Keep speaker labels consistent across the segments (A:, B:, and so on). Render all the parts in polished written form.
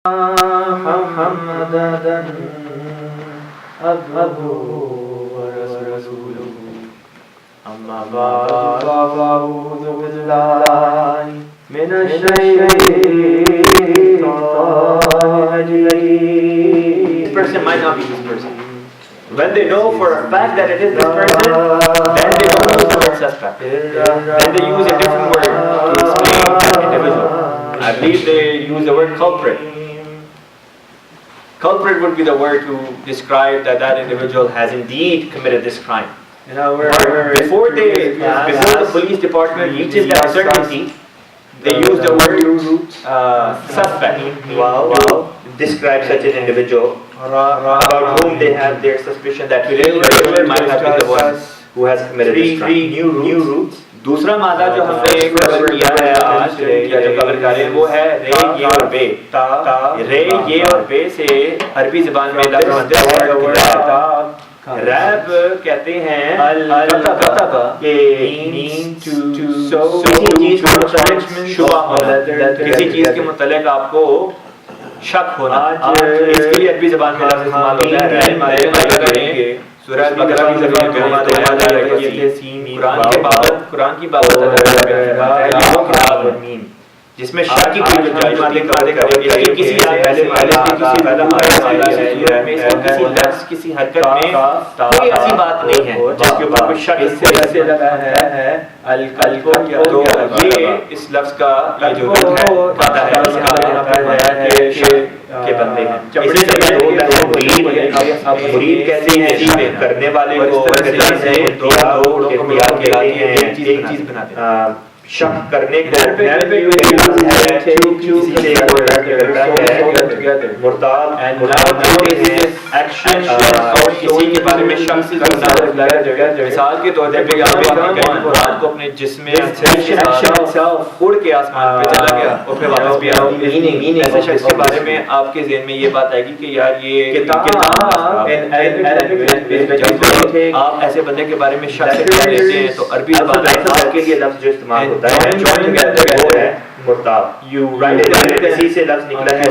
A: محمدا عبده ورسوله أما بعد فأعوذ بالله من الشيطان الرجيم. This person might not be this person. When they know for a fact that it is this person, then they don't use the word suspect. Then they use a different word to explain that individual. I believe they use the word culprit. Culprit would be the word to describe that that individual has indeed committed this crime. Before the police department reaches that certainty, they use the word suspect to describe such an individual about whom they have their suspicion that he might have been the one who has committed this crime. New roots. دوسرا مادہ جو ہم نے کور کیا ہے آج یا جو کور کر رہے ہیں وہ ہے رے یہ اور بے. رے یہ اور بے سے عربی زبان میں لفظ بنتا ہے ریب کہتے ہیں کہ کسی چیز کے متعلق آپ کو شک ہونا. اس کے لیے عربی زبان میں لفظ استعمال ہوتا ہے ریب. سورہ البقرہ کی زبان میں قرآن کی بابت جس میں شک کی کوئی گنجائش کسی کسی حرکت میں کوئی ایسی بات نہیں ہے جس کے اوپر کوئی شک سے لگا ہے. تو یہ اس لفظ کا جو رد ہے کہتا ہے اس کا کے بندے ہیں. مرید کہتے ہیں کرنے والے کو ایک چیز بناتے ہیں شک کرنے کو مرتاب کسی کے بارے میں شک کرنا. مثال کے طور پہ مراد کو اپنے جسم میں اڑ کے آسمان پہ چلا گیا اور پھر واپس بھی آیا. ایسے شخص کے بارے میں آپ کے ذہن میں یہ بات آئے گی کہ یار یہ آپ ایسے بندے کے بارے میں شک لیتے ہیں تو عربی زبان کے لیے لفظ جو استعمال ہوتا ہے مرتاب. اسی سے لفظ نکلا ہے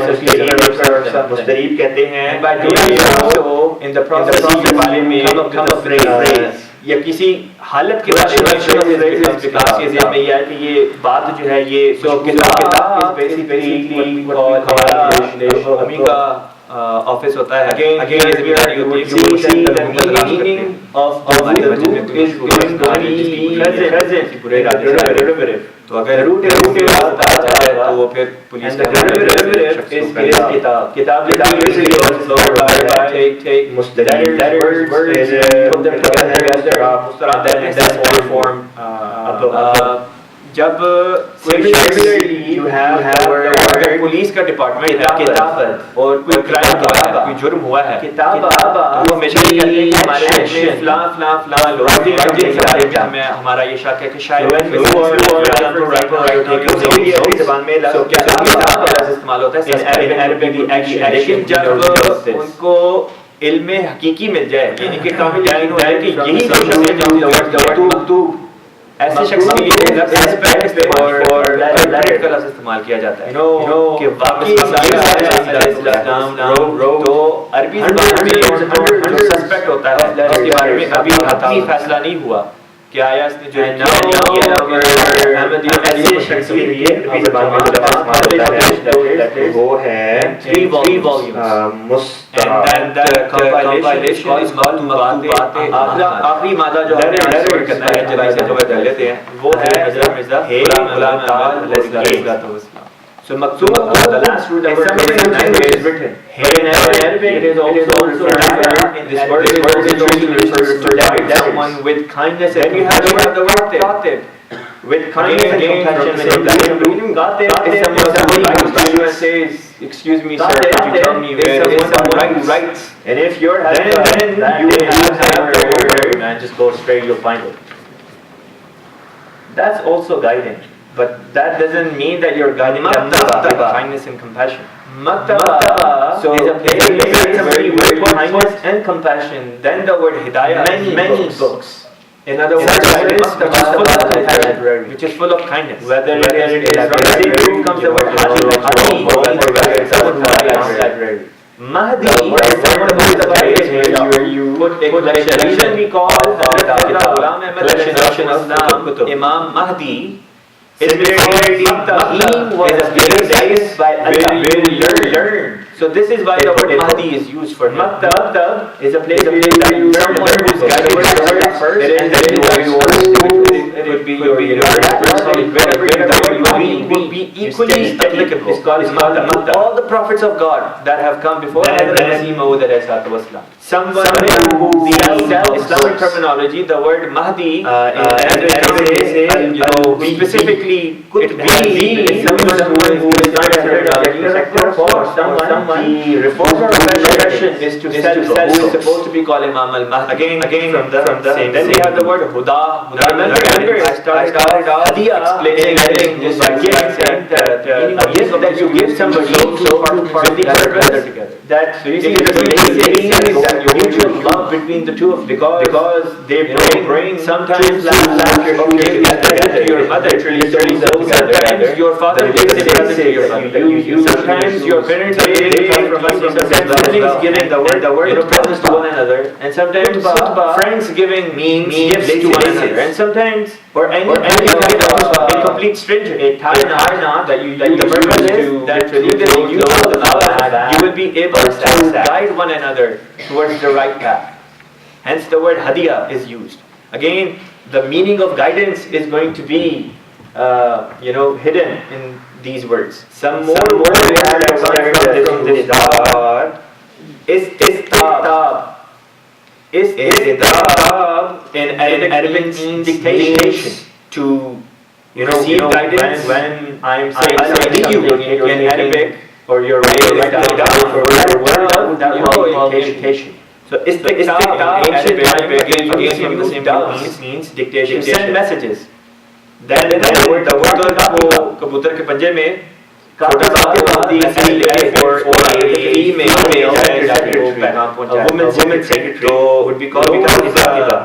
A: مستریب کہتے ہیں یا کسی حالت کے بارے میں یہ ہے کہ یہ بات جو ہے یہ ہمیں کا آفس ہوتا ہے تو اگر تو وہ پھر پولیس کتاب جب پولیس کا ڈپارٹمنٹ اور کوئی کرائم ہوا ہے کوئی جرم ہوا ہے وہ ہمیشہ یہ کہتے ہیں کہ ہمارے فلاں لوگ میں ہمارا یہ شک ہے کہ شاید زبان میں استعمال ہوتا ہے. لیکن جب ان کو علم حقیقی مل جائے یعنی کہ کامل یقین ہو جائے کہ یہی ایسے شخص کے لیے کا لفظ استعمال کیا جاتا ہے کہ واقعی تو عربی زبان میں جو سسپیکٹ ہوتا ہے اس کے بارے میں ابھی حتمی فیصلہ نہیں ہوا کہ آیا اس نے جو ایسے شخص کے لیے عربی زبان میں وہ ہے 3 volumes آخری مادہ جو ہم نے کرنا ہے جلدی سے کور کر لیتے ہیں وہ ہے Mirza Ghulam Ahmad. So maktub, the last root that is written. In Arabic, it is also in this word refers to someone with kindness and compassion. The word katib. With kindness and compassion. If someone comes and says, "Excuse me, sir, could you tell me where someone writes?" And if you're then you have the word, man, just go straight, you'll find it. That's also guiding. But that doesn't mean that you're guiding them with kindness and compassion. So is a place where you put kindness and compassion. Then the word hidayah, many books. In other words, which is full of kindness. Whether it is comes the word hadi, or whether it's someone who Mahdi is someone who is placed where you put a collection. The reason we call Ghulam Ahmad Imam Mahdi is because Mahdi was a place by Allah where you learn. So this is why the word Mahdi is used for him. Maktab is a place where you learn who's guided first, and then you it would be your person, wherever you will be equally applicable. It's called Maktab. All the prophets of God that have come before someone who sells Islamic terminology, the word Mahdi specifically could be someone who is not a someone the reformer profession is to sell, who is supposed to be called Imam al-Mahdi. Again from the same. Then we have the word Huda. Remember, I started off explaining this by saying that a gift that you give somebody so with the purpose together. That so you see that your mutual love between the two of because they bring sometimes like your present to your mother, literally sometimes your father gives a present to your mother. Sometimes your parents sometimes giving the word presents to one another, and sometimes friends giving means gifts to one another, and sometimes or any a complete stranger, a tie knot that you the purpose is that through this you will be able to guide one another towards the right path. Hence the word hadiya is used. Again, the meaning of guidance is going to be hidden in these words. Some more words we have from this are istab. Istab in Arabic means dictation. To receive guidance when I am saying you in Arabic, or your writing down for whatever word that will be called dictation. So istab in ancient Arabic again from the same means dictation. Send messages. Then the word को कबूतर के पंजे में छोटा सा for a female secretary, a woman's secretary would be called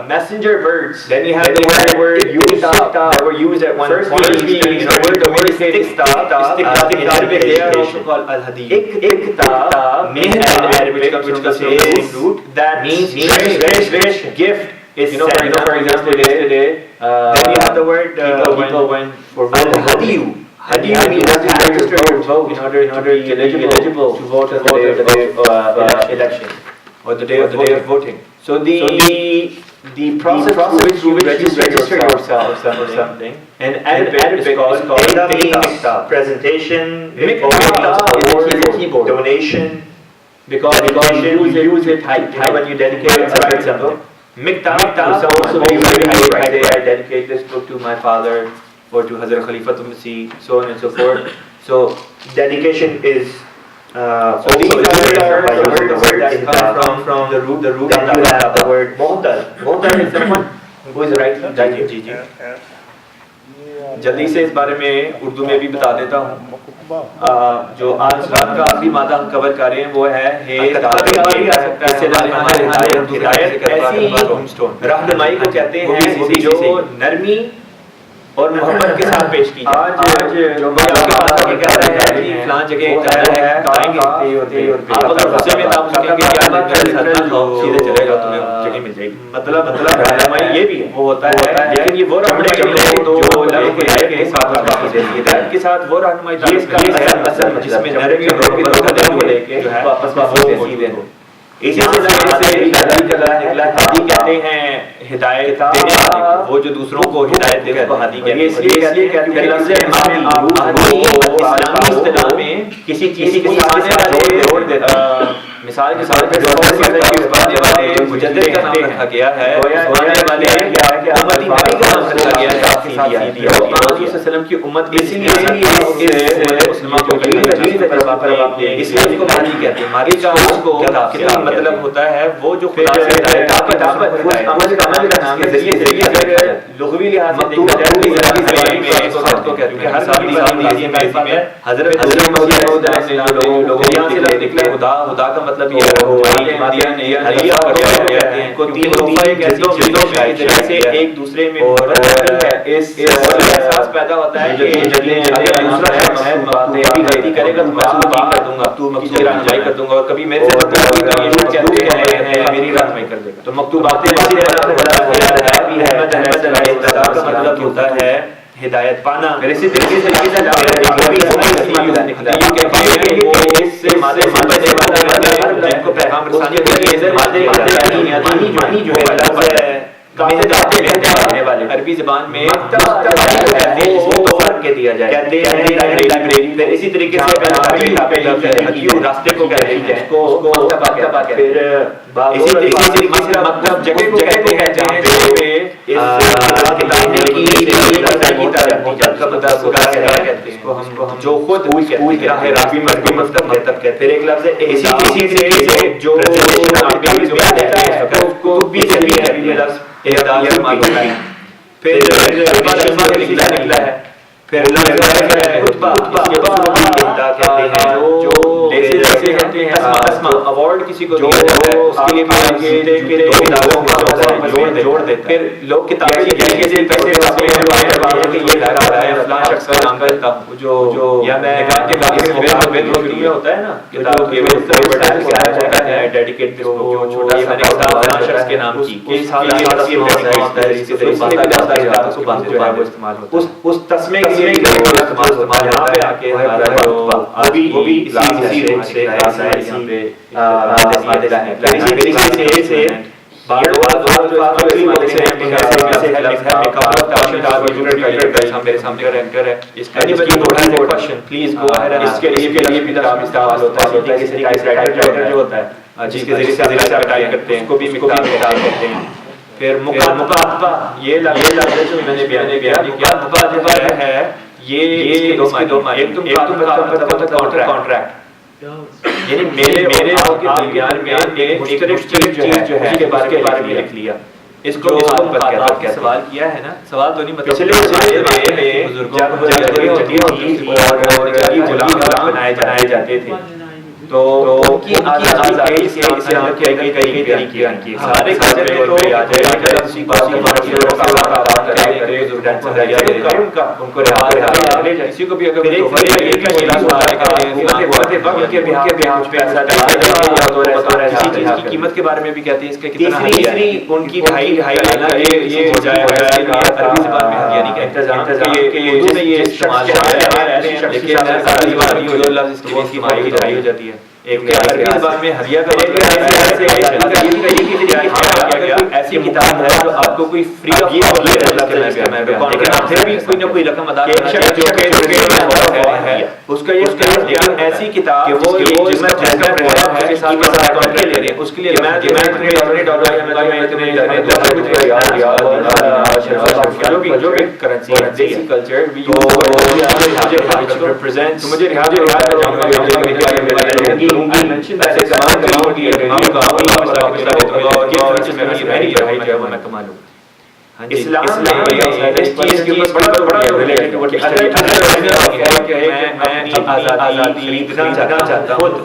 A: messenger birds. Then you have the word yuqta that were used at one point. The word istikta in Arabic they are also called al-hadiyya. Ikta in Arabic which comes from the same root that means gift. Is for example today then you have the word people went for vote. Hadiyu means you have to register your vote in order to be eligible to vote on the day of election or the day of voting. So the process through which you register yourself for something and Arabic is called presentation, or keyboard, donation, because you use it when you dedicate something. Mikta also be right there. I dedicate this book to my father or to Hazrat Khalifatul Masih, so on and so forth. So dedication is so these are the words that come from the root that you have the word Mu'tal is someone who is right. जल्दी से इस बारे में उर्दू में भी बता देता हूँ. जो आज रात का आखिरी मादा हम कवर कर रहे हैं वो है रहनुमाई को कहते हैं जो नरमी और मोहब्बत के साथ पेश की. आज जो कह रहे हैं कि फलां जगह जाना है बताएंगे आप अगर गुस्से में आप कहेंगे कि यार सीधे चले जाओ तुम्हें जगह मिल जाएगी. मतलब रहनुमाई ये भी है वो होता है लेकिन ये वो रहनुमाई जो के साथ के साथ वो रहनुमाई जिसमें नरमी और मोहब्बत को लेके जो है वापस सीधे हो. इसी से निकला हादी कहते हैं हिदायत देने वाले वो जो दूसरों को हिदायत दे उसको हादी कहते हैं. इसलिए कहते हैं इस्लामी इस्तिलाह में किसी चीज को आने वाले मिसाल के साथ वाले मुजद्दिद का नाम रखा गया है, आने वाले उम्मती नबी का नाम रखा गया है. मोहम्मद सल्लल्लाहु की उम्मत इसलिए मुसलमान को इसलिए इसको मादी कहते हैं. मादी का किताब मतलब होता है वो जो खुदा से किताब अमल का नाम के जरिए लुग़वी लिहाज से देखा जाए तो कहते हैं हर साल में हज़रत मसीह मौद अलैहिस्सलाम लोगों से निकला खुदा का मतलब ये है کو تین جلدوں میں سے ایک دوسرے میں اس احساس پیدا ہوتا ہے کہ اگر دوسرا شخص غلطی کرے گا تو میں معاف کر دوں گا، تو مکتوب رہنمائی کر دوں گا، اور کبھی میرے سے میری رہنمائی کر دے گا. تو مکتوبات کا مطلب ہوتا ہے ہدایت پانا. اسی طریقے سے جن کو پیغام رسانی عربی زبان میں دیا جائے. اسی طریقے سے راستے کو کہتے ہیں، اسی طریقے سے مکتب جگہ کو کہتے ہیں جہاں پہ جو خود پھر ایک لفظ اوارڈ کسی کو دیا جاتا ہے اس کے لیے جوڑ دیتا ہے. پھر لوگ کتابیں پیسے جو یا میں ہوتا ہے نا کتاب ڈیڈیکیٹ شخص کے نام کی اس تسمے جس کے ذریعے سے کرتے ہیں کو بھی کرتے ہیں. پھر مکاتبہ یہ لفظ میں نے بیان کیا ہے، یہ دو معنی. ایک تو کانٹریکٹ یعنی میرے بیان میں ایک مشترک چیز جو ہے کے بارے میں لکھ لیا. اس کو سوال کیا ہے نا، سوال تو نہیں مطلب غلام بنائے جاتے تھے تو ان کی آزادی سارے کسی کو بھی اگر قیمت کے بارے میں بھی کہتے ہیں، اس کا کتنا ان کی ہو جاتی ہے. ایک زبان میں ہدیہ کا ایسی کتاب ہے جو آپ کو کوئی فری لیکن آپ پھر بھی کوئی نہ کوئی رقم ادا اس کا یہ ایسی کتاب اس کے لیے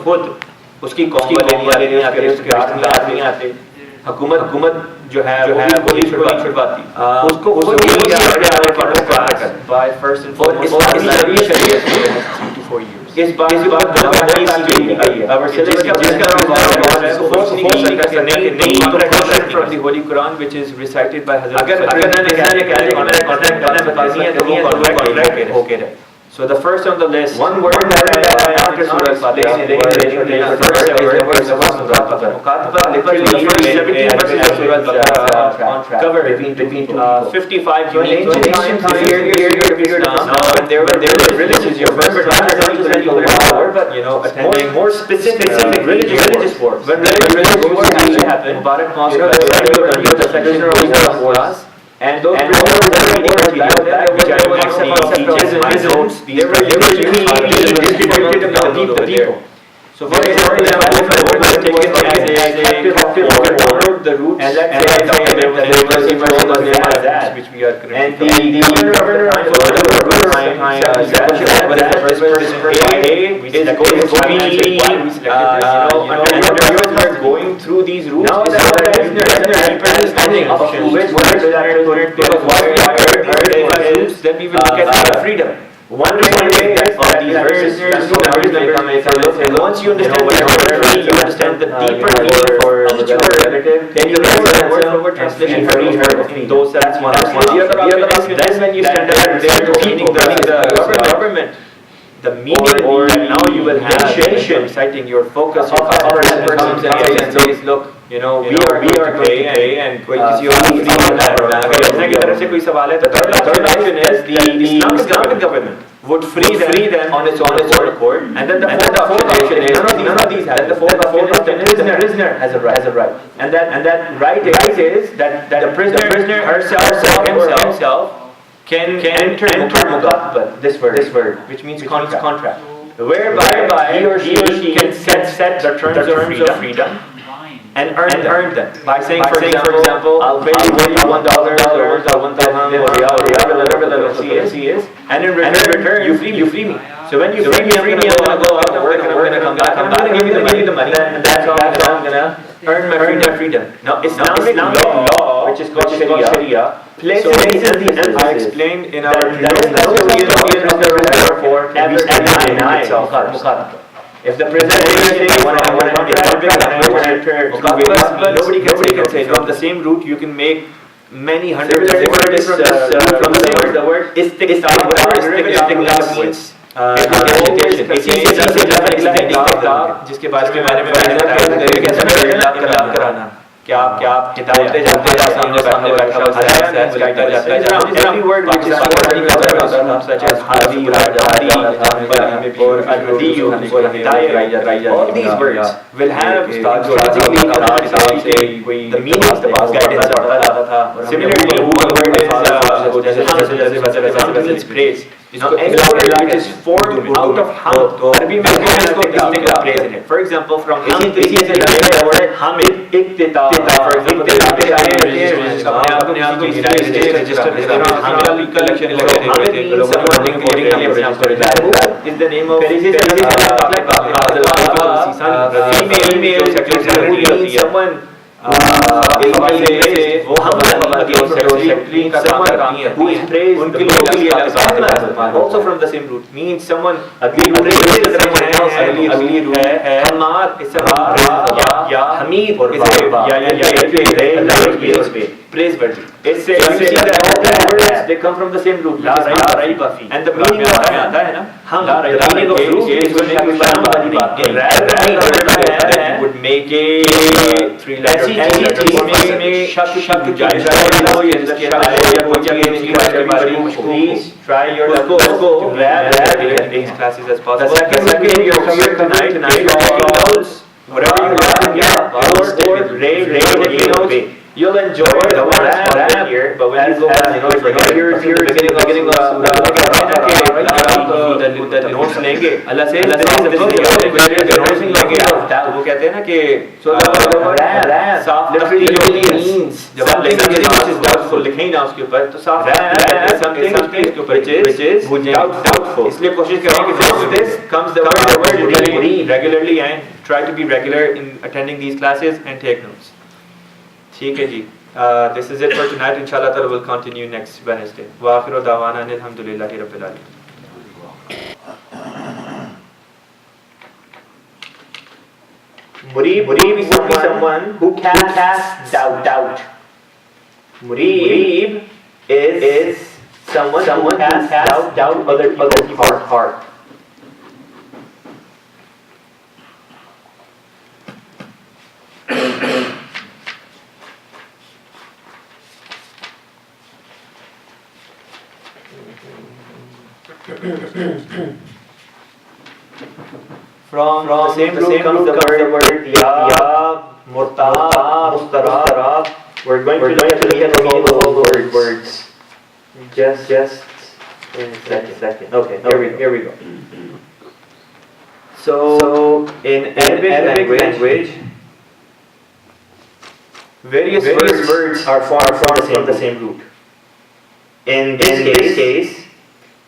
A: خود اس کی قوم نہیں آتے، حکومت جو ہے وہ چھڑواتی اس کو اس بات So the first on the list, one word after Surah Al-Fatiha, Muqataba literally means 17 verses of Surah Al-Baqarah cover between 55 unique and there were religious years. Remember, not just war, but attending more specific religious wars. When religious wars actually happened, Mubarak Mosque was the section of wars. And those they were distributed among the people. So for example, the roots and which we are currently. And the governor these rules is so that deeper understanding of which words that prisoner, because once we have heard these rules, then we will look at freedom. One way of these verses, once you understand whatever you understand the deeper meaning for each word, then you understand word translation for each word in those that's one. The other option is when you stand up there repeating the government. The meaning that now you will have reciting your focus, your person comes and says, look, we are going to pay and because you are free on that. The third option is the Islamic government would free them on its own accord. And then the fourth option is none of these have. The fourth option is the prisoner has a right. And that right is that the prisoner himself can enter muqabbal, this word, which means contract, whereby he or she can set the terms of freedom and earn them by saying, for example, I'll pay you $1 or $1,000 whatever the fee is, and in return you free me. So when you free me, I'm gonna go out and work, and I'm gonna come back, I'm gonna give you the money, and that's how I'm gonna earn my freedom. Now, Islamic law, which is called Sharia, places the emphasis. I explained in our for if the prisoner says, I want to nobody can say no. From the same root, you can make many hundreds of different from the same word. The word istiqlal, whatever istiqlal means. जिसके पास के मैंने कराना क्या आप किताब पढ़ते जाते हैं सामने बैठा हुआ every word which is such as hadi or adiyu or hidayah, all these words will have the meaning of the guidance. Similarly, word is praise. Now, any word which is formed out of hamd, Arabic में इसको praise in it. For example, from hamd the word hamid, iqtita. For example, hamid is the name of female someone who is praised also from the same root, means someone praises someone else. Hamad is someone Hamid is praiseworthy. It's they come from the same root, and the meaning of root is when you would make a three-letter please try your level to grab these classes as possible. The second you're here tonight you're whatever you learn, you'll enjoy the one here, but when you go back, if you're at the beginning of the notes लेंगे, Allah says this is the notes लेंगे, वो कहते हैं ना कि so the word साफ literally means something which is doubtful, लिखे ही ना उसके ऊपर, तो साफ is something उसके ऊपर which is doubtful. इसलिए कोशिश करें कि this comes the word regularly and try to be regular in attending these classes and take notes. ठीक है जी. This is it for tonight. Inshallah ta'ala will continue next Wednesday. Wa akhiru da'wana alhamdulillahi rabbil alamin. Mureeb is someone who casts doubt. Mureeb is someone who casts doubt other people's heart. From the same root comes the word ya, murtab, mustarab. We're going to look at all those words. Just in a second. Okay, here we go. So in Arabic language, various words are formed from the same root. In this case,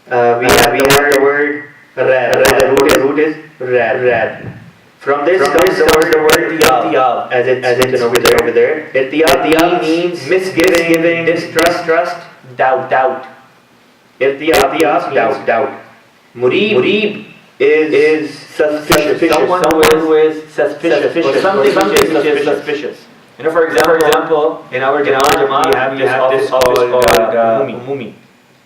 A: we have the word rad. The root is rad. From this comes the word ihtiyab, as it's written over there. Ihtiyab means misgiving, distrust, doubt. Ihtiyab, doubt. Mureeb is suspicious. Someone who is suspicious. Or something which is suspicious. You know, for example, in our Jamaat, we have this office called Umumi.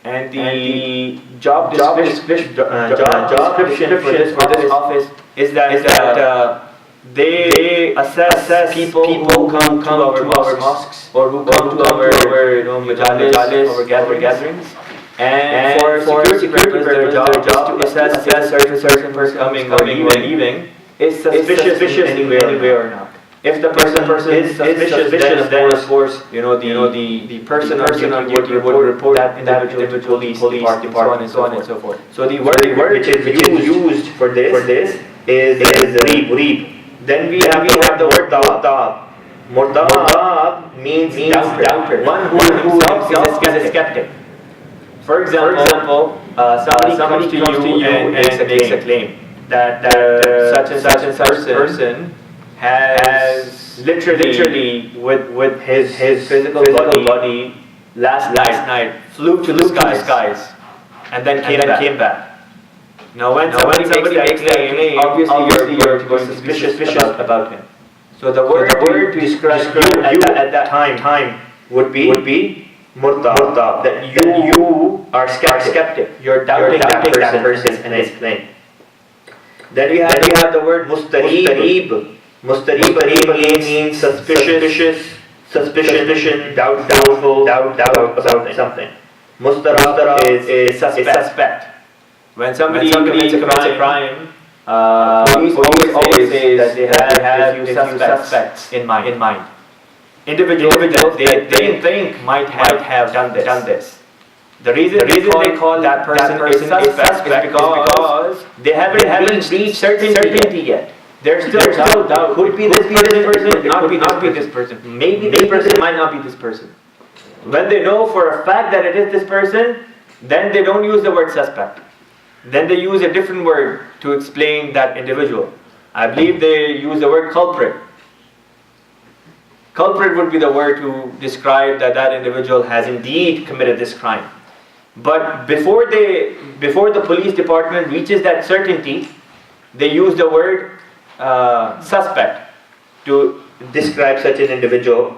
A: And the job description for this office is that they assess people who come to our mosques or who come to our majalis, our gatherings. And for security purposes, their job is to assess if a certain person coming or leaving is suspicious in any way or not. If the person is suspicious, then of course, the person on duty would report that individual to police department, so on and so forth. So the word which is used for this is mureeb. Then we have the word murtab. Murtab means doubter, one who himself is a skeptic. For example, somebody comes to you and makes a claim that such and such person has literally with his physical body last night flew to the skies and then came back. Now when somebody makes that claim, obviously you're suspicious about him. So the word to describe you at that time would be murtab, that you are skeptic. You're doubting that person and his claim. Then we have the word mustareeb. Mustareeb means suspicious, doubtful about something. Mustarab is suspect. When somebody commits a crime, police always say that they have a few suspects in mind. Individuals they think might have done this. The reason they call that person a suspect is because they haven't reached certainty yet. There's still doubt. Could be this person, not be this person. Maybe this person might not be this person. When they know for a fact that it is this person, then they don't use the word suspect. Then they use a different word to explain that individual. I believe they use the word culprit. Culprit would be the word to describe that individual has indeed committed this crime. But before the police department reaches that certainty, they use the word suspect to describe such an individual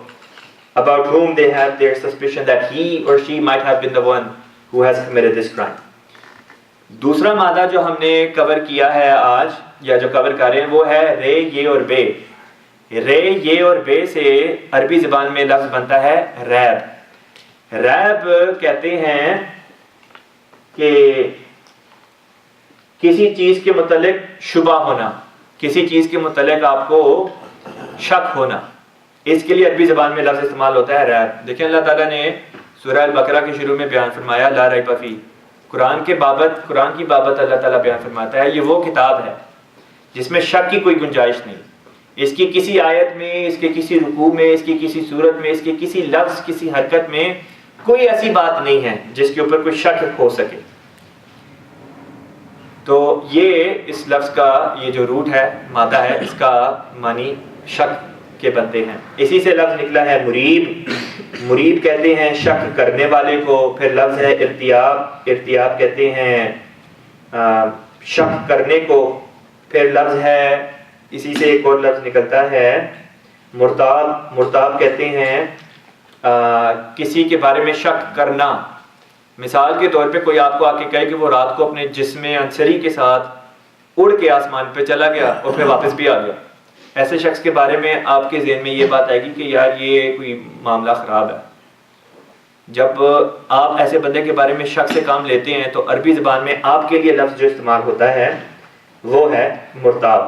A: about whom they have their suspicion that he or she might have been the one who has committed this crime. दूसरा मादा जो हमने cover किया है आज या जो cover कर रहे हैं वो है रे, ये और बे. रे, ये और बे से अरबी ज़बान में लफ्ज़ बनता है रैब. रैब कहते हैं कि किसी चीज़ के मुतल्लिक शुबा होना, किसी चीज़ के मुतल्लिक आपको शक होना, इसके लिए अरबी ज़बान में लफ्ज़ इस्तेमाल होता है रैब. देखिए अल्लाह ताला ने सूरह अल-बक़रह के शुरू में बयान फरमाया ला रैब फ़ी. कुरान की बाबत अल्लाह ताला बयान फरमाता है ये वो किताब है जिसमें शक की कोई गुंजाइश नहीं. इसकी किसी आयत में, इसके किसी रुकू में, इसकी किसी सूरत में, इसके किसी लफ्ज़, किसी हरकत में कोई ऐसी बात नहीं है जिसके ऊपर कोई शक हो सके. तो ये इस लफ्ज़ का ये जो रूट है, मादा है, इसका मानी शक के बनते हैं. इसी से लफ्ज़ निकला है मुरीब. मुरीब कहते हैं शक करने वाले को. फिर लफ्ज़ है इर्तियाब. इर्तियाब कहते हैं शक करने को. फिर लफ्ज़ है, इसी से एक और लफ्ज़ निकलता है मुर्ताब. मुर्ताब कहते हैं किसी के बारे में शक करना. मिसाल के तौर पे कोई आपको आके कहे कि वो रात को अपने जिस्म अंसरी के साथ उड़ के आसमान पे चला गया और फिर वापस भी आ गया. ऐसे शख्स के बारे में आपके ज़हन में ये बात आएगी कि यार ये कोई मामला ख़राब है. जब आप ऐसे बंदे के बारे में शक से काम लेते हैं तो अरबी ज़बान में आपके लिए लफ्ज़ जो इस्तेमाल होता है वो है मुर्ताब.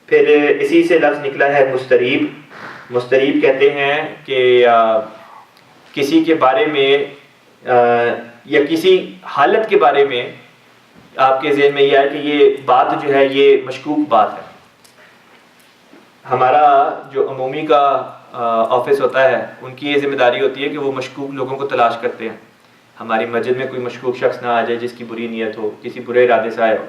A: फिर इसी से लफ्ज़ निकला है मुस्तरीब. मुस्तरीब कहते हैं कि किसी के बारे में या किसी हालत के बारे में आपके ज़हन में यह है कि ये बात जो है ये मशकूक बात है. हमारा जो अमूमी का ऑफिस होता है उनकी ये ज़िम्मेदारी होती है कि वो मशकूक लोगों को तलाश करते हैं. हमारी मस्जिद में कोई मशकूक शख्स ना आ जाए जिसकी बुरी नीयत हो, किसी बुरे इरादे से आया हो.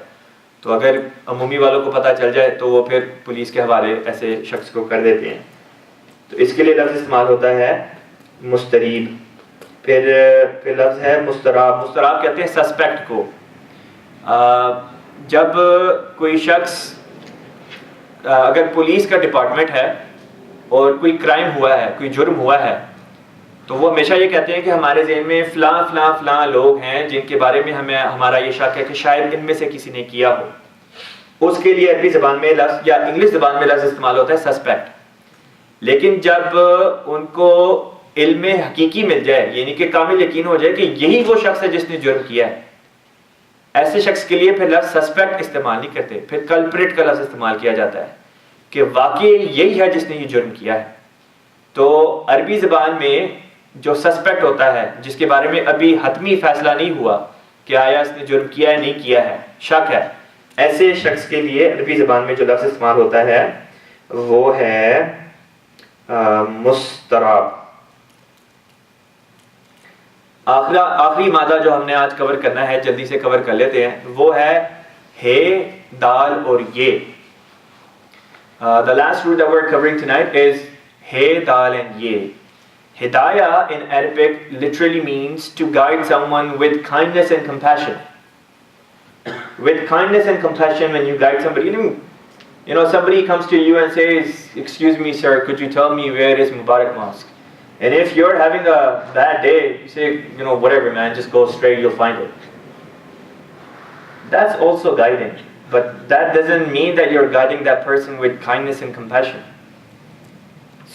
A: तो अगर अमूमी वालों को पता चल जाए तो वो फिर पुलिस के हवाले ऐसे शख्स को कर देते हैं। तो इसके लिए लफ्ज़ इस्तेमाल होता है मुस्तरीब। फिर लफ्ज़ है मुस्तराब। मुस्तराब कहते हैं सस्पेक्ट को। जब कोई शख्स, अगर पुलिस का डिपार्टमेंट है और कोई क्राइम हुआ है, कोई जुर्म हुआ है, तो वो हमेशा ये कहते हैं कि हमारे ज़हन में फ़लाँ लोग हैं जिनके बारे में हमें हमारा ये शक है कि शायद इनमें से किसी ने किया हो। उसके लिए अरबी ज़बान में लफ्ज़ या इंग्लिश ज़बान में लफ्ज़ इस्तेमाल होता है सस्पेक्ट। लेकिन जब उनको इल्म हकीकी मिल जाए, यानी कि कामिल यकीन हो जाए कि यही वो शख्स है जिसने जुर्म किया है, ऐसे शख्स के लिए फिर लफ्ज़ सस्पेक्ट इस्तेमाल नहीं करते, फिर कल्प्रिट का लफ्ज़ इस्तेमाल किया जाता है कि वाकई यही है जिसने ये जुर्म किया है। तो अरबी ज़बान में जो सस्पेक्ट होता है, जिसके बारे में अभी हतमी फैसला नहीं हुआ कि आया इसने जुर्म किया है नहीं किया है, शक है, ऐसे शख्स के लिए अरबी ज़बान में जो लफ्ज़ इस्तेमाल होता है वो है मुस्तराब। आखिरी मादा जो हमने आज कवर करना है, जल्दी से कवर कर लेते हैं, वो है हे, दाल और ये। The last root that we're covering tonight is he, dal and ye. Hidayah in Arabic literally means to guide someone with kindness and compassion. With kindness and compassion, when you guide somebody, you know, somebody comes to you and says, "Excuse me, sir, could you tell me where is Mubarak Mosque?" And if you're having a bad day, you say, "You know, whatever, man, just go straight, you'll find it." That's also guiding. But that doesn't mean that you're guiding that person with kindness and compassion.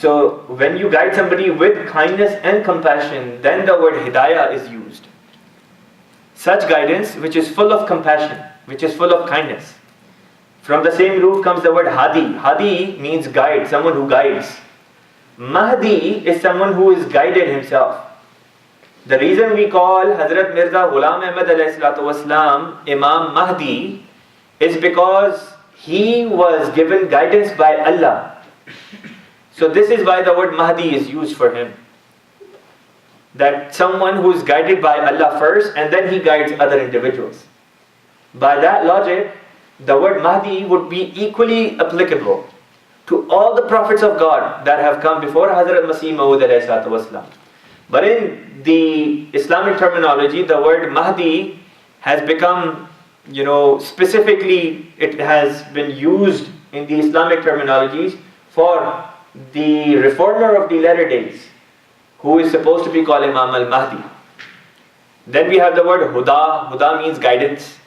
A: So when you guide somebody with kindness and compassion, then the word hidayah is used. Such guidance which is full of compassion, which is full of kindness. From the same root comes the word hadi. Hadi means guide, someone who guides. Mahdi is someone who is guided himself. The reason we call Hazrat Mirza Ghulam Ahmad alayhi salatu wasalam Imam Mahdi is because he was given guidance by Allah. So this is why the word Mahdi is used for him. That someone who is guided by Allah first and then he guides other individuals. By that logic, the word Mahdi would be equally applicable to all the prophets of God that have come before Hazrat Masih Maud alayhi salatu wasalam. But in the Islamic terminology, the word Mahdi has become, you know, specifically it has been used in the Islamic terminologies for the reformer of the latter days, who is supposed to be called Imam al-Mahdi. Then we have the word Huda. Huda means guidance.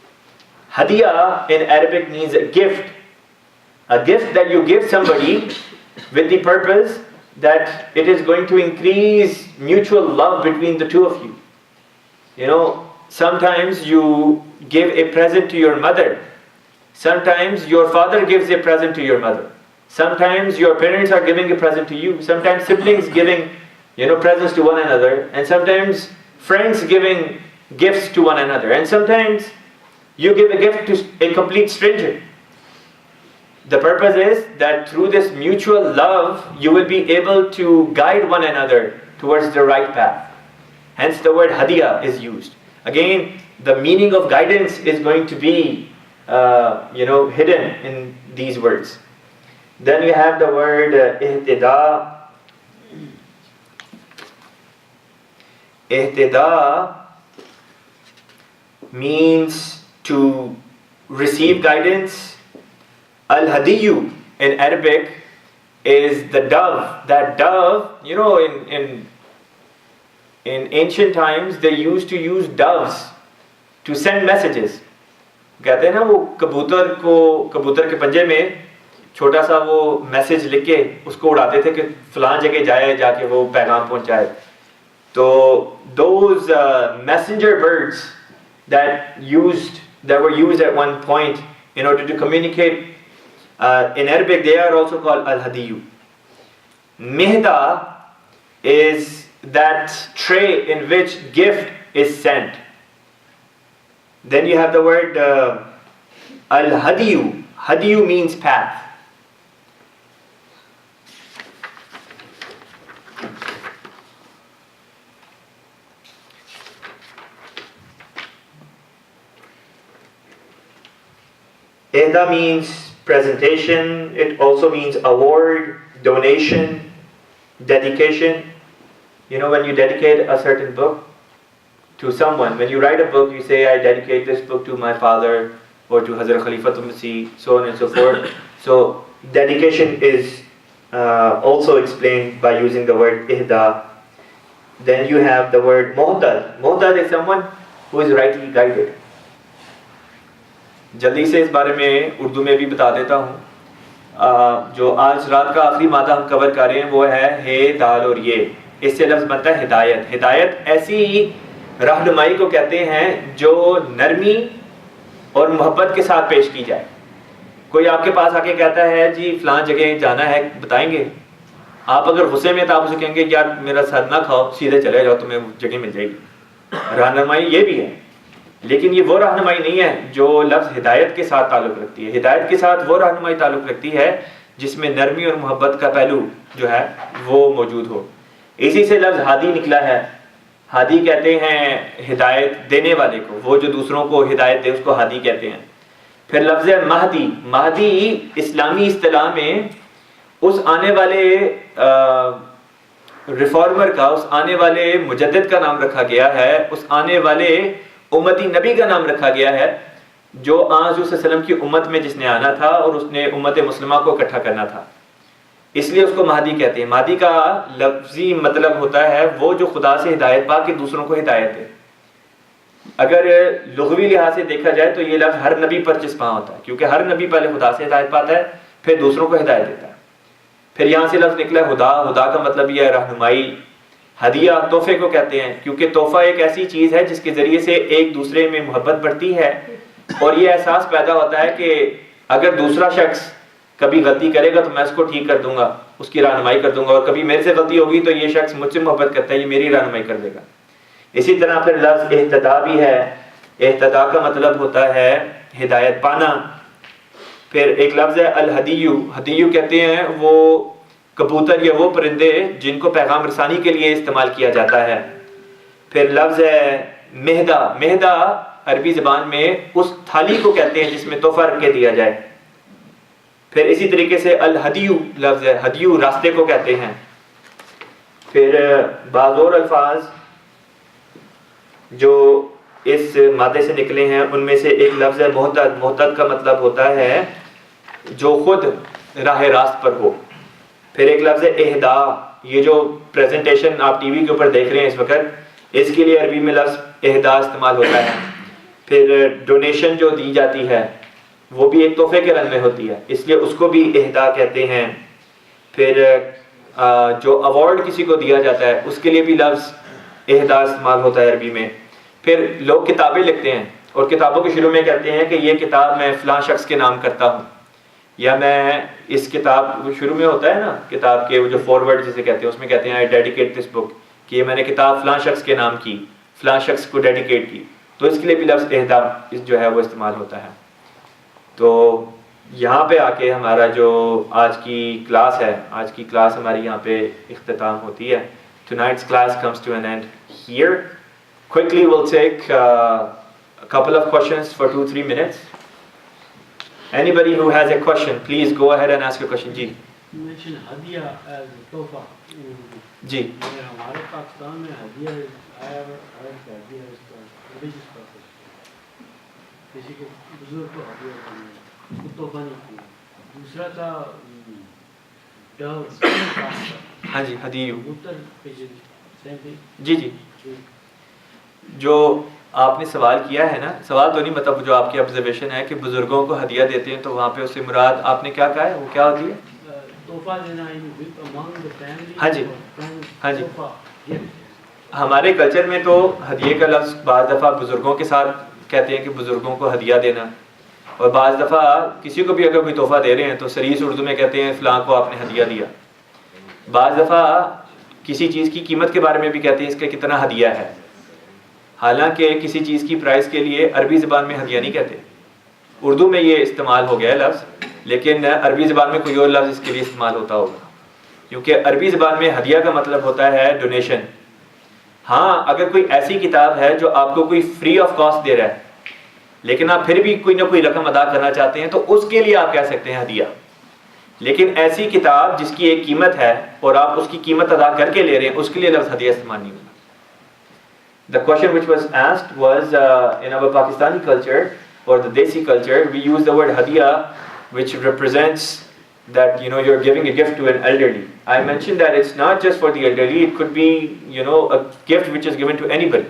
A: Hadiyah in Arabic means a gift. A gift that you give somebody with the purpose that it is going to increase mutual love between the two of you. You know, sometimes you give a present to your mother. Sometimes your father gives a present to your mother. Sometimes your parents are giving a present to you. Sometimes siblings giving, you know, presents to one another. And sometimes friends giving gifts to one another. And sometimes you give a gift to a complete stranger. The purpose is that through this mutual love, you will be able to guide one another towards the right path. Hence the word hadiyah is used. Again, the meaning of guidance is going to be, hidden in these words. Then we have the word ihtida. Ihtida means to receive guidance. Al-hadiyu in Arabic is the dove. That dove, you know, in ancient times they used to use doves to send messages. कहते हैं ना वो कबूतर के पंजे में छोटा सा वो मैसेज लिख के उसको उड़ाते थे कि फलां जगह जाए, जाके वो पैगाम पहुंचाए. तो those messenger birds that were used at one point in order to communicate, in Arabic they are also called al-hadiyu. Mihda is that tray in which gift is sent. Then you have the word al-hadiyu. Hadiyu means path. ihda means presentation, it also means award, donation, dedication. You know, when you dedicate a certain book to someone, when you write a book, you say, I dedicate this book to my father or to Hazrat Khalifatul Masih, so on and so forth. So dedication is also explained by using the word ihda. Then you have the word muhtad. Muhtad is someone who is rightly guided. جلدی سے اس بارے میں اردو میں بھی بتا دیتا ہوں. جو آج رات کا آخری مادہ ہم کور کر رہے ہیں وہ ہے ہے دال اور یہ. اس سے لفظ بنتا ہے ہدایت. ہدایت ایسی رہنمائی کو کہتے ہیں جو نرمی اور محبت کے ساتھ پیش کی جائے. کوئی آپ کے پاس آ کے کہتا ہے جی فلاں جگہ جانا ہے, بتائیں گے؟ آپ اگر غصے میں تو آپ اسے کہیں گے یار میرا سر نہ کھاؤ, سیدھے چلے جاؤ, تمہیں جگہ مل جائے گی. رہنمائی یہ بھی ہے, لیکن یہ وہ رہنمائی نہیں ہے جو لفظ ہدایت کے ساتھ تعلق رکھتی ہے. ہدایت کے ساتھ وہ رہنمائی تعلق رکھتی ہے جس میں نرمی اور محبت کا پہلو جو ہے وہ موجود ہو. اسی سے لفظ ہادی نکلا ہے. ہادی کہتے ہیں ہدایت دینے والے کو, وہ جو دوسروں کو ہدایت دے اس کو ہادی کہتے ہیں. پھر لفظ مہدی. مہدی اسلامی اصطلاح میں اس آنے والے ریفارمر کا, اس آنے والے مجدد کا نام رکھا گیا ہے, اس آنے والے امتی نبی کا نام رکھا گیا ہے جو حضور صلی اللہ علیہ وسلم کی امت میں جس نے آنا تھا اور اس نے امت مسلمہ کو اکٹھا کرنا تھا. اس لیے اس کو مہدی کہتے ہیں. مہدی کا لفظی مطلب ہوتا ہے وہ جو خدا سے ہدایت پا کے دوسروں کو ہدایت دے. اگر لغوی لحاظ سے دیکھا جائے تو یہ لفظ ہر نبی پر چسپاں ہوتا ہے, کیونکہ ہر نبی پہلے خدا سے ہدایت پاتا ہے پھر دوسروں کو ہدایت دیتا ہے. پھر یہاں سے لفظ نکلا ہے ہدا. ہدا کا مطلب یہ ہے رہنمائی. ہدیہ تحفے کو کہتے ہیں, کیونکہ تحفہ ایک ایسی چیز ہے جس کے ذریعے سے ایک دوسرے میں محبت بڑھتی ہے اور یہ احساس پیدا ہوتا ہے کہ اگر دوسرا شخص کبھی غلطی کرے گا تو میں اس کو ٹھیک کر دوں گا, اس کی رہنمائی کر دوں گا, اور کبھی میرے سے غلطی ہوگی تو یہ شخص مجھ سے محبت کرتا ہے, یہ میری رہنمائی کر دے گا. اسی طرح پھر لفظ اہتدا بھی ہے. اہتدا کا مطلب ہوتا ہے ہدایت پانا. پھر ایک لفظ ہے الہدیو. ہدیو کہتے ہیں وہ کبوتر یا وہ پرندے جن کو پیغام رسانی کے لیے استعمال کیا جاتا ہے. پھر لفظ ہے مہدا. مہدا عربی زبان میں اس تھالی کو کہتے ہیں جس میں تحفہ رکھ کے دیا جائے. پھر اسی طریقے سے الہدیو لفظ ہے, ہدیو راستے کو کہتے ہیں. پھر بعض اور الفاظ جو اس مادے سے نکلے ہیں ان میں سے ایک لفظ ہے محتد. محتد کا مطلب ہوتا ہے جو خود راہ راست پر ہو. پھر ایک لفظ ہے اہدا. یہ جو پریزنٹیشن آپ ٹی وی کے اوپر دیکھ رہے ہیں اس وقت, اس کے لیے عربی میں لفظ اہدا استعمال ہوتا ہے. پھر ڈونیشن جو دی جاتی ہے وہ بھی ایک تحفے کے رنگ میں ہوتی ہے, اس لیے اس کو بھی اہدا کہتے ہیں. پھر جو ایوارڈ کسی کو دیا جاتا ہے اس کے لیے بھی لفظ اہدا استعمال ہوتا ہے عربی میں. پھر لوگ کتابیں لکھتے ہیں اور کتابوں کے شروع میں کہتے ہیں کہ یہ کتاب میں فلاں شخص کے نام کرتا ہوں, یا میں اس کتاب شروع میں ہوتا ہے نا کتاب کے وہ جو فارورڈ جسے کہتے ہیں اس میں کہتے ہیں آئی ڈیڈیکیٹ دس بک, کہ یہ میں نے کتاب فلاں شخص کے نام کی, فلاں شخص کو ڈیڈیکیٹ کی. تو اس کے لیے بھی لفظ اہدا جو ہے وہ استعمال ہوتا ہے. تو یہاں پہ آ کے ہمارا جو آج کی کلاس ہے, آج کی کلاس ہماری یہاں پہ اختتام ہوتی ہے. Tonight's class comes to an end here. Quickly we'll take a couple of questions for 2-3 minutes. Anybody who has a question, please go ahead and ask a question. Ji.
B: You mentioned hadiya as a tofa.
A: Ji.
B: ہمارے پاکستان میں hadiya is, I ever heard that hadiya is for religious purpose. کسی کے بزرگ کو hadiya کرنا ہے, اس کو توفہ نہیں کیا. دوسرا تھا ڈو.
A: ہاں جی ہدیو.
B: کبوتر پیجن سیم تھنگ.
A: جی جی. جو آپ نے سوال کیا ہے نا, سوال تو نہیں مطلب جو آپ کی آبزرویشن ہے کہ بزرگوں کو ہدیہ دیتے ہیں تو وہاں پہ اس سے مراد آپ نے کیا کہا ہے, وہ کیا ہوتی ہے؟
B: تحفہ دینا among the family.
A: ہاں جی ہاں جی. ہمارے کلچر میں تو ہدیے کا لفظ بعض دفعہ بزرگوں کے ساتھ کہتے ہیں کہ بزرگوں کو ہدیہ دینا, اور بعض دفعہ کسی کو بھی اگر کوئی تحفہ دے رہے ہیں تو سریس اردو میں کہتے ہیں فلاں کو آپ نے ہدیہ دیا. بعض دفعہ کسی چیز کی قیمت کے بارے میں بھی کہتے ہیں اس کا کتنا ہدیہ ہے, حالانکہ کسی چیز کی پرائز کے لیے عربی زبان میں ہدیہ نہیں کہتے. اردو میں یہ استعمال ہو گیا ہے لفظ, لیکن عربی زبان میں کوئی اور لفظ اس کے لیے استعمال ہوتا ہوگا, کیونکہ عربی زبان میں ہدیہ کا مطلب ہوتا ہے ڈونیشن. ہاں اگر کوئی ایسی کتاب ہے جو آپ کو کوئی فری آف کاسٹ دے رہا ہے, लेकिन आप फिर भी कोई ना कोई रकम अदा करना चाहते हैं तो उसके लिए आप कह सकते हैं हदिया। लेकिन ऐसी किताब जिसकी एक कीमत है और आप उसकी कीमत अदा करके ले रहे हैं, उसके लिए लफ्ज़ हदिया इस्तेमाल नहीं होगा। The question which was asked was in our Pakistani culture or the Desi culture, we use the word hadiya, which represents that you're giving a gift to an elderly. I mentioned that it's not just for the elderly; it could be a gift which is given to anybody.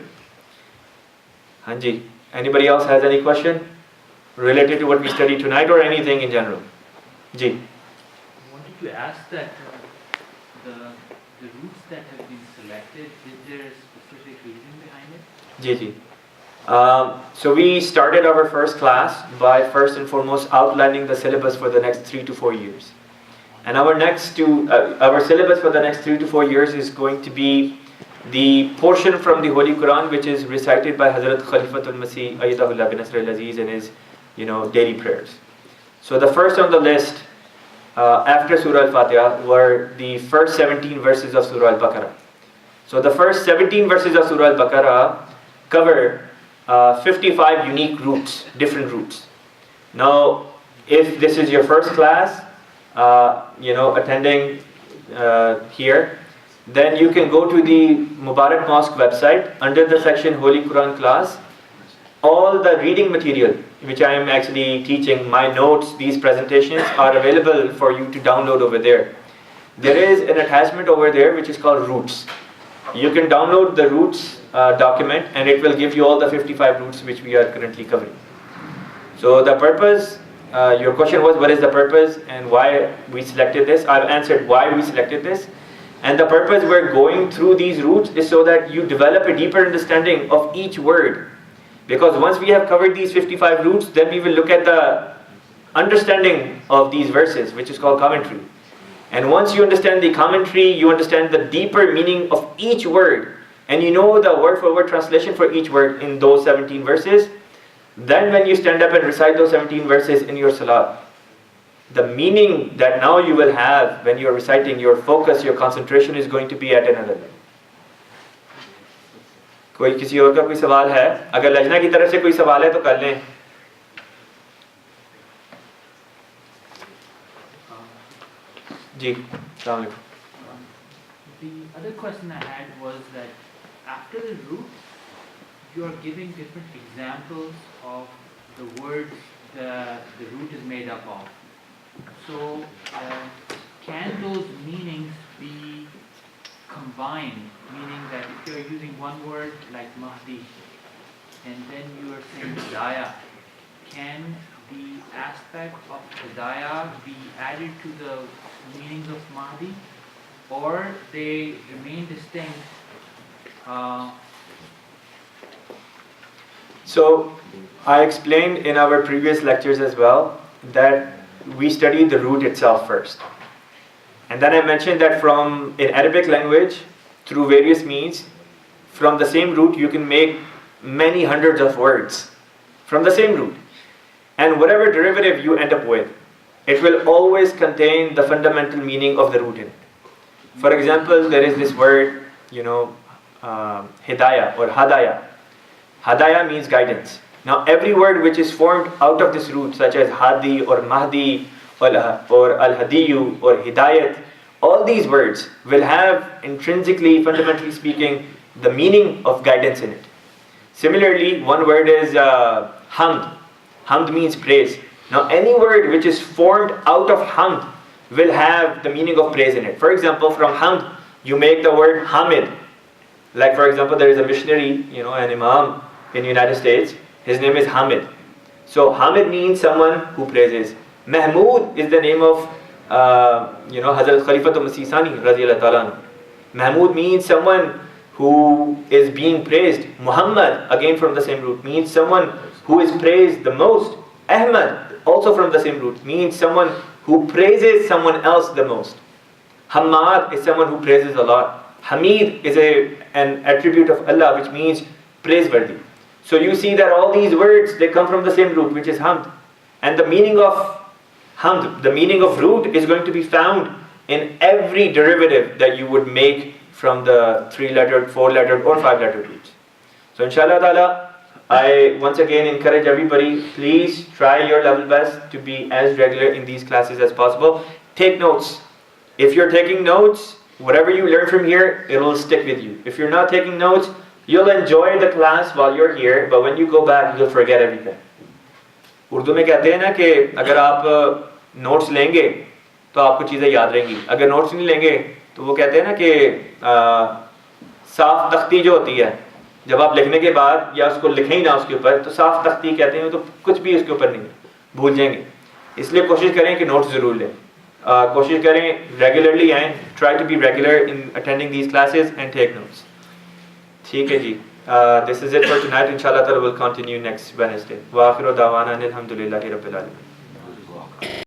A: Hanji, anybody else has any question related to what we studied tonight or anything in general? Ji.
C: I wanted to ask that the routes that have been selected, is there a specific reason behind it?
A: Ji. So we started our first class by first and foremost outlining the syllabus for the next 3 to 4 years. And our syllabus for the next 3 to 4 years is going to be the portion from the Holy Quran which is recited by Hazrat Khalifatul Masih Ayyadahullah bin Nasr al-Aziz in his daily prayers. So the first on the list after Surah Al-Fatiha were the first 17 verses of Surah Al-Baqarah. So the first 17 verses of Surah Al-Baqarah cover 55 unique routes, different routes. Now, if this is your first class, attending here, then you can go to the Mubarak Mosque website under the section Holy Quran class. All the reading material which I am actually teaching, my notes, these presentations are available for you to download over there. There is an attachment over there which is called routes. You can download the routes document and it will give you all the 55 routes which we are currently covering. So the purpose, your question was what is the purpose and why we selected this. I've answered why we selected this. And the purpose we're going through these routes is so that you develop a deeper understanding of each word. Because once we have covered these 55 routes, then we will look at the understanding of these verses, which is called commentary. And once you understand the commentary, you understand the deeper meaning of each word, and you know the word-for-word translation for each word in those 17 verses, then when you stand up and recite those 17 verses in your salat, the meaning that now you will have when you are reciting, your focus, your concentration is going to be at another level. कोई किसी और का कोई सवाल है? अगर लजना की तरफ से कोई सवाल है तो कर लें। जी, अस्सलाम वालेकुम।
C: The other question I had was that after the root, you are giving different examples of the words the root is made up of. So, can those meanings be combined? Meaning that if you are using one word like Mahdi, and then you are saying Hidayah, can the aspect of Hidayah be added to the meanings of Mahdi, or they remain distinct?
A: So, I explained in our previous lectures as well that we studied the root itself first. And then I mentioned that in Arabic language, through various means, from the same root you can make many hundreds of words from the same root. And whatever derivative you end up with, it will always contain the fundamental meaning of the root in it. For example, there is this word, hidayah or hadaya. Hadaya means guidance. Now every word which is formed out of this root, such as hadi or mahdi or al-hadiyu or hidayat, all these words will have intrinsically, fundamentally speaking, the meaning of guidance in it. Similarly, one word is hamd. Hamd means praise. Now any word which is formed out of hamd will have the meaning of praise in it. For example, from hamd, you make the word hamid. Like for example, there is a missionary, an imam in the United States. His name is Hamid. So Hamid means someone who praises. Mahmud is the name of Hazrat Khalifatul Masih radiyallahu ta'ala. Mahmud means someone who is being praised. Muhammad, again from the same root, means someone who is praised the most. Ahmad, also from the same root, means someone who praises someone else the most. Hamad is someone who praises a lot. Hamid is an attribute of Allah which means praiseworthy. So you see that all these words, they come from the same root, which is hamd. And the meaning of hamd, the meaning of root, is going to be found in every derivative that you would make from the 3-lettered, 4-lettered or 5-lettered roots. So inshallah ta'ala, I once again encourage everybody, please try your level best to be as regular in these classes as possible. Take notes. If you're taking notes, whatever you learn from here, it will stick with you. If you're not taking notes, you'll enjoy the class while you're here, but when you go back, you'll forget everything. Urdu میں کہتے ہیں نا کہ اگر آپ notice لیں گے تو آپ کو چیزیں یاد رہیں گی, اگر نوٹس نہیں لیں گے تو وہ کہتے ہیں نا کہ صاف تختی جو ہوتی ہے, جب آپ لکھنے کے بعد یا اس کو لکھیں ہی نہ اس کے اوپر, تو صاف تختی کہتے ہیں تو کچھ بھی اس کے اوپر نہیں, بھول جائیں گے. اس لیے کوشش کریں کہ نوٹس ضرور لیں, کوشش کریں ریگولرلی آئیں, try to be regular in attending these classes and take notes. ٹھیک ہے جی, this is it for tonight. Inshallah ta'ala we'll continue next Wednesday. Wa akhiru da'wana alhamdulillahi rabbil alamin.